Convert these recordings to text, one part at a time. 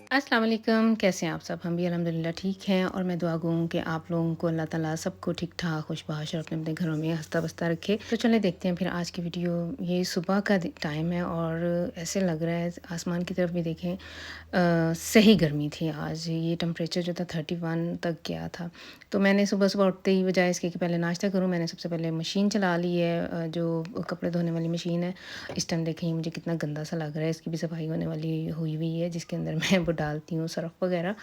अस्सलाम वालेकुम, कैसे हैं आप सब? हम भी अल्हम्दुलिल्लाह ठीक हैं और मैं दुआ गो हूँ कि आप लोगों को अल्लाह ताला सबको ठीक-ठाक, खुशबाश और अपने-अपने घरों में हँसता-बसता रखे। तो चलिए देखते हैं फिर आज की वीडियो। ये सुबह का टाइम है और ऐसे लग रहा है आसमान की तरफ भी देखें, सही गर्मी थी आज। ये टेम्परेचर जो था 31 तक गया था। तो मैंने सुबह-सुबह उठते ही बजाय इसके कि पहले नाश्ता करूँ, मैंने सबसे पहले मशीन चला ली है, जो कपड़े धोने वाली मशीन है। इस टाइम देखें मुझे कितना गंदा सा लग रहा है, इसकी भी सफाई होने वाली हुई हुई है, जिसके अंदर मैं वो डालती हूँ सर्फ़ वग़ैरह।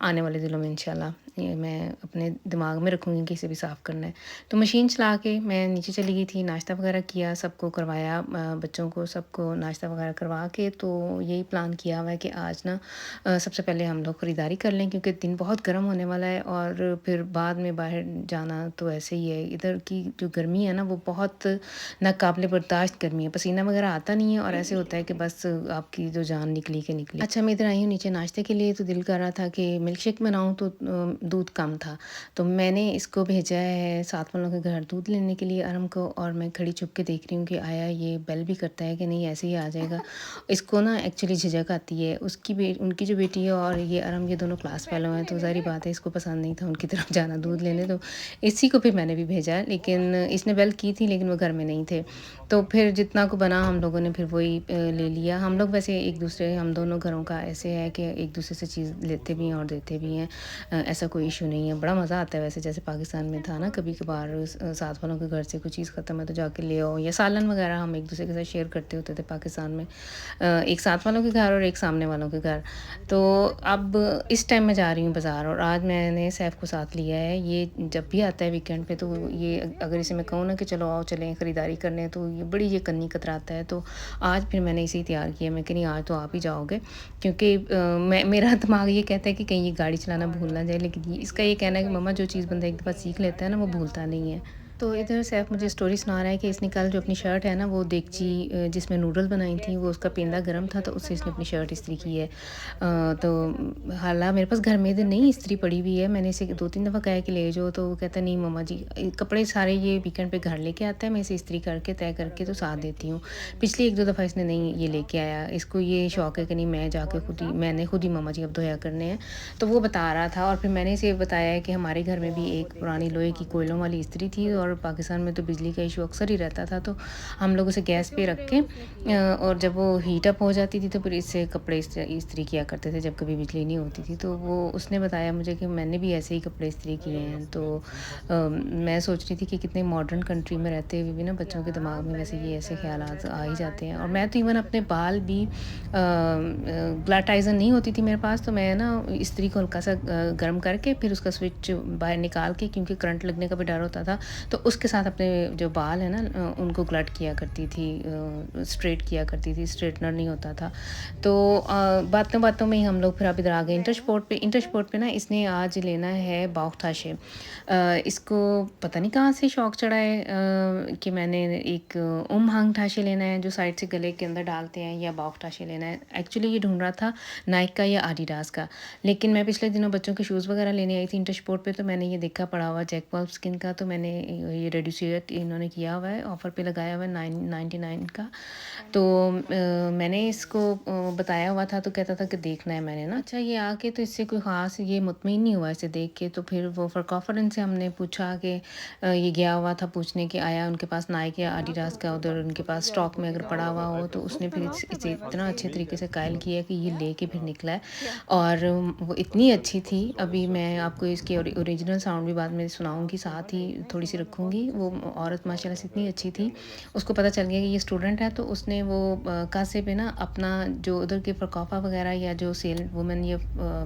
आने वाले दिनों में इंशाल्लाह ये मैं अपने दिमाग में रखूँगी कि इसे भी साफ़ करना है। तो मशीन चला के मैं नीचे चली गई थी, नाश्ता वग़ैरह किया, सबको करवाया, बच्चों को सबको नाश्ता वग़ैरह करवा के तो यही प्लान किया हुआ है कि आज ना सबसे पहले हम लोग ख़रीदारी कर लें, क्योंकि दिन बहुत गर्म होने वाला है और फिर बाद में बाहर जाना तो ऐसे ही है। इधर की जो गर्मी है ना वो बहुत नाक़ाबिले बर्दाश्त गर्मी है, पसीना वग़ैरह आता नहीं है और ऐसे होता है कि बस आपकी जो जान निकली के निकली। अच्छा, मैं इधर आई हूँ नीचे नाश्ते के लिए, तो दिल कर रहा था कि मिल्क शेक बनाऊँ, तो दूध कम था। तो मैंने इसको भेजा है साथ वालों के घर दूध लेने के लिए अरम को, और मैं खड़ी छुप के देख रही हूँ कि आया ये बेल भी करता है कि नहीं, ऐसे ही आ जाएगा। इसको ना एक्चुअली झिझक आती है, उनकी जो बेटी है और ये अरम, ये दोनों क्लास फेलो हैं, तो ज़ाहिर बात है इसको पसंद नहीं था उनकी तरफ जाना दूध लेने, तो इसी को फिर मैंने भी भेजा। लेकिन इसने बेल की थी लेकिन वो घर में नहीं थे। तो फिर जितना को बना हम लोगों ने फिर वही ले लिया। हम लोग वैसे एक-दूसरे, हम दोनों घरों का ऐसे है कि एक-दूसरे से चीज़ लेते भी हैं और देते भी हैं। ऐसा कोई इश्यू नहीं है। बड़ा मज़ा आता है वैसे, जैसे पाकिस्तान में था ना, कभी-कभार साथ वालों के घर से कोई चीज़ ख़त्म है तो जाके ले आओ, या सालन वग़ैरह हम एक-दूसरे के साथ शेयर करते होते थे पाकिस्तान में। एक साथ वालों के घर और एक सामने वालों के घर। तो अब इस टाइम मैं जा रही हूँ बाज़ार और आज मैंने सैफ़ को साथ लिया है। ये जब भी आता है वीकेंड पे, तो ये अगर इसे मैं कहूँ ना कि चलो आओ चलें ख़रीदारी करने, तो ये बड़ी यकन्नी कतराता है। तो आज फिर मैंने इसे ही तैयार किया, मैं कहा नहीं आज तो आप ही जाओगे, क्योंकि मेरा दिमाग ये कहता है कि कहीं ये गाड़ी चलाना भूल ना जाए, लेकिन इसका ये कहना है कि मम्मा जो चीज़ बंदा एक दफ़ा सीख लेता है ना वो भूलता नहीं है। तो इधर सैफ मुझे स्टोरी सुना रहा है कि इसने कल जो अपनी शर्ट है ना, वो देगची जिसमें नूडल्स बनाई थी, वो उसका पेंदा गर्म था तो उससे इसने अपनी शर्ट इस्त्री की है। तो हालाँकि मेरे पास घर में इधर नहीं इस्त्री पड़ी हुई है, मैंने इसे 2-3 दफ़ा कहा कि ले जाओ, तो वो कहता नहीं मम्मा जी, कपड़े सारे ये वीकेंड पे घर लेके आता है, मैं इसे इस्त्री करके तय करके तो साथ देती हूँ। पिछली 1-2 दफ़ा इसने नहीं ये लेके आया, इसको ये शौक है कि नहीं मैं जाके मैंने खुद ही मम्मा जी अब धोया करने हैं। तो वो बता रहा था और फिर मैंने इसे बताया है कि हमारे घर में भी एक पुरानी लोहे की कोयलों वाली इस्त्री थी और पाकिस्तान में तो बिजली का इशू अक्सर ही रहता था, तो हम लोग उसे गैस पे रख के और जब वो हीट अप हो जाती थी तो फिर इससे कपड़े इस्त्री किया करते थे जब कभी बिजली नहीं होती थी। तो वो उसने बताया मुझे कि मैंने भी ऐसे ही कपड़े इस्त्री किए हैं। तो मैं सोच रही थी कि कितने मॉडर्न कंट्री में रहते हुए भी ना बच्चों के दिमाग में वैसे ये ऐसे ख्यालात आ ही जाते हैं। और मैं तो इवन अपने बाल भी ग्लैटाइज़र नहीं होती थी मेरे पास, तो मैं ना इस्त्री को हल्का सा गर्म करके फिर उसका स्विच बाहर निकाल के, क्योंकि करंट लगने का भी डर होता था, तो उसके साथ अपने जो बाल है ना उनको ग्लट किया करती थी, स्ट्रेट किया करती थी, स्ट्रेटनर नहीं होता था। तो बातों बातों में ही हम लोग फिर अब इधर आ गए इंटरस्पोर्ट पे ना इसने आज लेना है बाउख्ताशे। इसको पता नहीं कहाँ से शौक चढ़ा है कि मैंने एक हांग ठाशे लेना है जो साइड से गले के अंदर डालते हैं, या बाउख्ताशे लेना है। एक्चुअली ये ढूंढ रहा था नाइक का या आडिडास का, लेकिन मैं पिछले दिनों बच्चों के शूज़ वगैरह लेने आई थी इंटरस्पोर्ट पे, तो मैंने ये देखा पड़ा हुआ जैक पल्प स्किन का, तो मैंने ये रेड्यूसर इन्होंने किया हुआ है, ऑफ़र पे लगाया हुआ है 999 का। तो मैंने इसको बताया हुआ था, तो कहता था कि देखना है मैंने ना। अच्छा, ये आके तो इससे कोई ख़ास ये मुतमईन नहीं हुआ इसे देख के, तो फिर वो फ़रकॉफ़रेंस से हमने पूछा कि ये गया हुआ था पूछने के, आया उनके पास नाइक या आडिडास का उधर उनके पास स्टॉक में अगर पड़ा हुआ हो, तो उसने फिर इसे इतना अच्छे तरीके से कायल किया कि ये ले के फिर निकला है। और वो इतनी अच्छी थी, अभी मैं आपको इसकी ओरिजिनल साउंड भी बाद में सुनाऊँगी, साथ ही थोड़ी सी रखूँगी। वो औरत माशाल्लाह से इतनी अच्छी थी, उसको पता चल गया कि ये स्टूडेंट है, तो उसने वो कासे पे ना अपना जो उधर के फ़रकौफ़ा वगैरह या जो सेल वुमेन या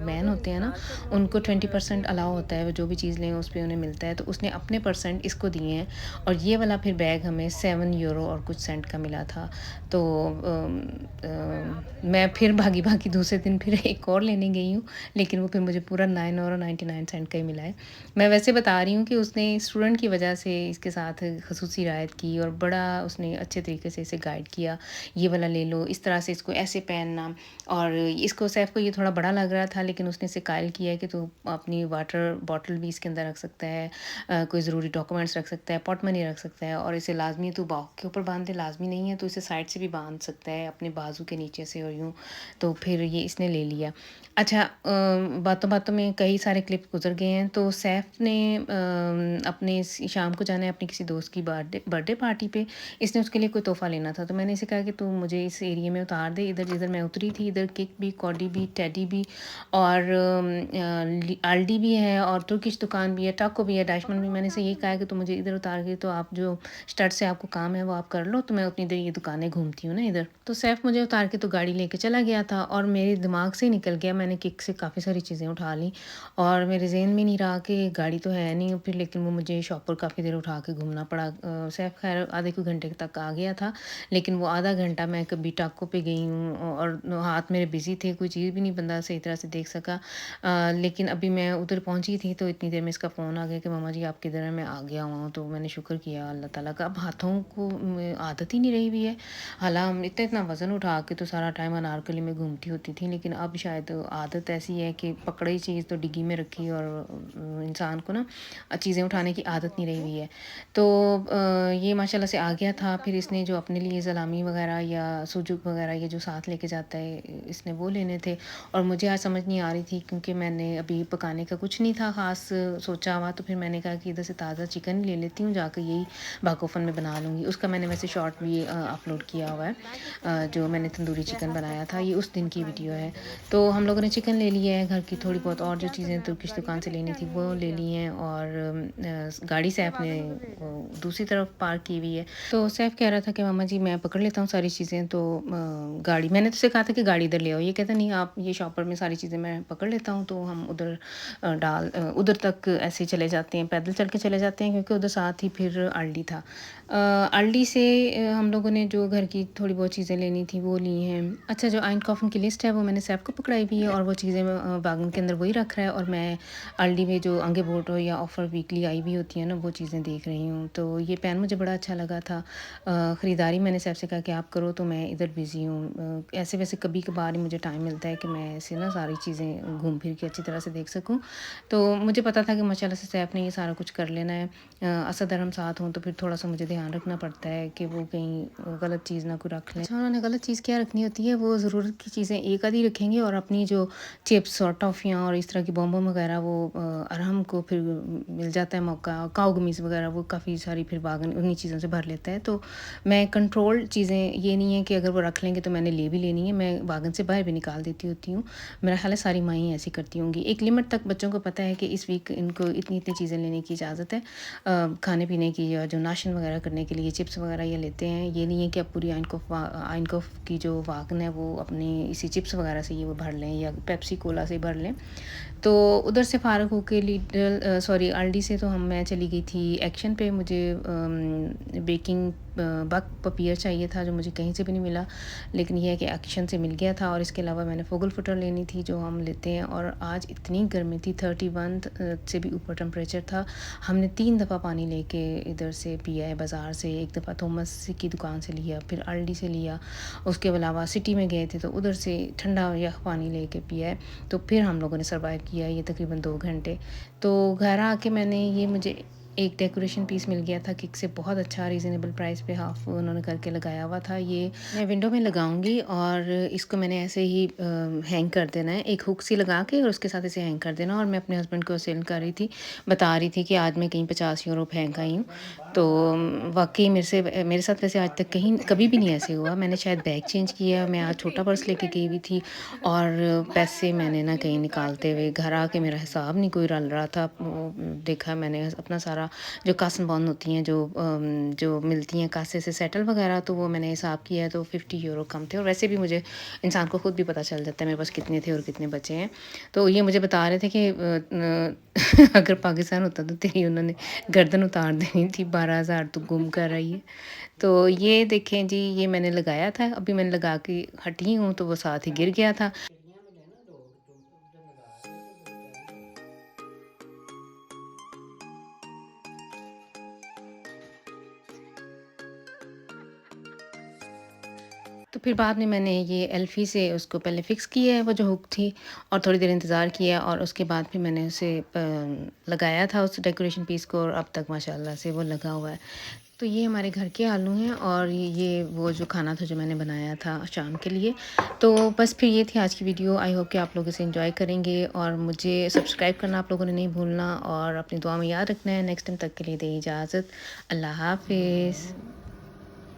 मैन होते हैं ना, उनको 20% अलाउ होता है, वो जो भी चीज़ लें उस पे उन्हें मिलता है, तो उसने अपने परसेंट इसको दिए हैं। और ये वाला फिर बैग हमें 7 यूरो और कुछ सेंट का मिला था। तो मैं फिर भागी-भागी दूसरे दिन फिर एक और लेने गई हूँ, लेकिन वो फिर मुझे पूरा 9 यूरो 99 सेंट का ही मिला है। मैं वैसे बता रही हूँ कि उसने स्टूडेंट की वजह से इसके साथ ख़ुसूसी रियायत की और बड़ा उसने अच्छे तरीके से इसे गाइड किया, ये वाला ले लो, इस तरह से इसको ऐसे पहनना। और इसको सैफ़ को ये थोड़ा बड़ा लग रहा था, लेकिन उसने इसे कायल किया है कि तू अपनी वाटर बॉटल भी इसके अंदर रख सकता है, कोई ज़रूरी डॉक्यूमेंट्स रख सकता है, पॉट मनी रख सकता है, और इसे लाज़मी तू बाहु के ऊपर बाँध दे, लाज़मी नहीं है तो इसे साइड से भी बाँध सकता है अपने बाजू के नीचे से और यूँ। तो फिर ये इसने ले लिया। अच्छा, बातों-बातों में कई सारे क्लिप गुज़र गए हैं, तो सैफ़ ने अपने शाम को जाना है अपनी किसी दोस्त की बर्थडे पार्टी पे, इसने उसके लिए कोई तोहफ़ा लेना था। तो मैंने इसे कहा कि तू मुझे इस एरिया में उतार दे, इधर जिधर मैं उतरी थी, इधर किक भी, कॉडी भी, टेडी भी और अल्डी भी है और तुर्किश दुकान भी है, टाको भी है, डैशमन भी। मैंने इसे यही कहा है कि तू मुझे इधर उतार के, तो आप जो स्टार्ट से आपको काम है वो आप कर लो, तो मैं अपनी इधर ये दुकानें घूमती हूँ ना इधर। तो सैफ़ मुझे उतार के तो गाड़ी लेके चला गया था और मेरे दिमाग से ही निकल गया, मैंने किक से काफ़ी सारी चीज़ें उठा ली और मेरे ज़हन में नहीं रहा कि गाड़ी तो है नहीं फिर, लेकिन वो मुझे शॉप पर काफ़ी देर उठा के घूमना पड़ा। सैफ़ ख़ैर आधे को घंटे तक आ गया था, लेकिन वो आधा घंटा मैं कभी टाको पे गई हूँ और हाथ मेरे बिज़ी थे, कोई चीज़ भी नहीं बंदा सही तरह से देख सका। लेकिन अभी मैं उधर पहुँची थी तो इतनी देर में इसका फ़ोन आ गया कि मामा जी आप किधर हैं? मैं आ गया हुआ हूँ। तो मैंने शुक्र किया अल्लाह ताला का। अब हाथों को आदत ही नहीं रही हुई है। हालाँ इतना वज़न उठा के तो सारा टाइम अनारकली में घूमती होती थी, लेकिन अब शायद आदत ऐसी है कि पकड़ी चीज़ तो डिग्गी में रखी और इंसान को ना चीज़ें उठाने की आदत नहीं रही हुई है। तो ये माशाल्लाह से आ गया था। फिर इसने जो अपने लिए सलामी वग़ैरह या सुजुक वग़ैरह ये जो साथ लेके जाता है, इसने वो लेने थे और मुझे आज समझ नहीं आ रही थी क्योंकि मैंने अभी पकाने का कुछ नहीं था ख़ास सोचा हुआ। तो फिर मैंने कहा कि इधर से ताज़ा चिकन ले लेती हूँ, जाकर यही बाकोफ़न में बना लूँगी। उसका मैंने वैसे शॉर्ट भी अपलोड किया हुआ है, जो मैंने तंदूरी चिकन बनाया था, ये उस दिन की वीडियो है। तो हम लोगों ने चिकन ले लिया है, घर की थोड़ी बहुत और जो चीज़ें तुर्किश दुकान से लेनी थी वो ले ली हैं और गाड़ी सैफ़ ने दूसरी तरफ पार्क की हुई है। तो सैफ़ कह रहा था कि मामा जी मैं पकड़ लेता हूँ सारी चीज़ें, तो गाड़ी मैंने तो उसे कहा था कि गाड़ी इधर ले आओ, ये कहता नहीं आप ये शॉपर में सारी चीज़ें मैं पकड़ लेता हूँ। तो हम उधर उधर तक ऐसे ही चले जाते हैं, पैदल चल के चले जाते हैं क्योंकि उधर साथ ही फिर अल्डी था। अल्डी से हम लोगों ने जो घर की थोड़ी बहुत चीज़ें लेनी थी वो ली हैं। अच्छा, जो आइनकॉफ़न की लिस्ट है वो मैंने सैफ़ को पकड़ाई भी है और वो चीज़ें वैगन के अंदर वही रख रहा है और मैं अल्डी में जो आगे बोट हो या ऑफ़र वीकली आई भी होती है ना, वो चीज़ें देख रही हूँ। तो ये पेन मुझे बड़ा अच्छा लगा था। ख़रीदारी मैंने सैफ़ से कहा कि आप करो, तो मैं इधर बिज़ी हूँ। ऐसे वैसे कभी-कभार ही मुझे टाइम मिलता है कि मैं ऐसे ना सारी चीज़ें घूम फिर के अच्छी तरह से देख सकूँ। तो मुझे पता था कि माशाल्लाह से सैफ़ ने ये सारा कुछ कर लेना है। असद और हम साथ हों तो फिर थोड़ा-सा मुझे ध्यान रखना पड़ता है कि वो कहीं गलत चीज़ ना कोई रख लें। अच्छा, उन्होंने गलत चीज़ क्या रखनी होती है, वो ज़रूरत की चीज़ें एक आधी रखेंगे और अपनी जो चिप्स और टॉफ़ियाँ और इस तरह की बॉम-बम वगैरह वो अरहम को फिर मिल जाता है मौका, काऊ गमीज़ वगैरह वो काफ़ी सारी फिर बागन उन्हीं चीज़ों से भर लेता है। तो मैं कंट्रोल्ड चीज़ें, ये नहीं है कि अगर वो रख लेंगे तो मैंने ले भी लेनी है, मैं बागन से बाहर भी निकाल देती होती हूँ। मेरा ख़्याल है सारी माएँ ऐसी करती होंगी। एक लिमिट तक बच्चों को पता है कि इस वीक इनको इतनी-इतनी चीज़ें लेने की इजाज़त है। खाने-पीने की या जो नाश्ता वगैरह करने के लिए चिप्स वगैरह ये लेते हैं। ये नहीं है कि अब पूरी आइनकोफ की जो वागन है वो अपनी इसी चिप्स वगैरह से ये वो भर लें या पेप्सी कोला से भर लें। तो उधर से फ़ारग होके अल्डी से तो मैं चली गई थी एक्शन पे। मुझे बेकिंग बक पपीयर चाहिए था जो मुझे कहीं से भी नहीं मिला, लेकिन ये है कि एक्शन से मिल गया था। और इसके अलावा मैंने फोगल फुटर लेनी थी जो हम लेते हैं। और आज इतनी गर्मी थी, 31 से भी ऊपर टेम्परेचर था। हमने 3 दफ़ा पानी लेके इधर से पिया है बाज़ार से। एक दफ़ा थॉमस की दुकान से लिया, फिर अल्डी से लिया, उसके अलावा सिटी में गए थे तो उधर से ठंडा यख पानी लेके पिया है। तो फिर हम लोगों ने सर्वाइव किया ये तकरीबन 2 घंटे। तो घर आके मैंने ये मुझे एक डेकोरेशन पीस मिल गया था किक से, बहुत अच्छा रीज़नेबल प्राइस पे हाफ़ उन्होंने करके लगाया हुआ था। ये मैं विंडो में लगाऊंगी और इसको मैंने ऐसे ही हैंग कर देना है, एक हुक सी लगा के और उसके साथ इसे हैंग कर देना। और मैं अपने हस्बैंड को सेल कर रही थी, बता रही थी कि आज मैं कहीं 50 यूरो फेंक आई हूँ। तो वाकई मेरे साथ वैसे आज तक कहीं कभी भी नहीं ऐसे हुआ। मैंने शायद बैग चेंज किया, मैं आज छोटा पर्स लेके गई हुई थी और पैसे मैंने ना कहीं निकालते हुए घर आके मेरा हिसाब नहीं कोई रल रहा था। वो देखा मैंने अपना सारा जो कासन बॉन्ड होती हैं जो मिलती हैं कासे से सेटल वगैरह, तो वो मैंने हिसाब किया तो 50 यूरो कम थे। और वैसे भी मुझे इंसान को खुद भी पता चल जाता है मेरे पास कितने थे और कितने बचे हैं। तो ये मुझे बता रहे थे कि अगर पाकिस्तान होता तो तेरी उन्होंने गर्दन उतार देनी थी, 12,000 तो गुम कर रही है। तो ये देखें जी, ये मैंने लगाया था, अभी मैंने लगा के हटी हूँ तो वो साथ ही गिर गया था। फिर बाद में मैंने ये एल्फ़ी से उसको पहले फ़िक्स किया है वो जो हुक थी, और थोड़ी देर इंतज़ार किया और उसके बाद फिर मैंने उसे लगाया था उस डेकोरेशन पीस को, और अब तक माशाल्लाह से वो लगा हुआ है। तो ये हमारे घर के आलू हैं, और ये वो जो खाना था जो मैंने बनाया था शाम के लिए। तो बस फिर ये थी आज की वीडियो। आई होप कि आप लोग इसे एंजॉय करेंगे, और मुझे सब्सक्राइब करना आप लोगों ने नहीं भूलना, और अपनी दुआ में याद रखना है। नेक्स्ट टाइम तक के लिए दें इजाज़त। अल्लाह हाफ़िज़।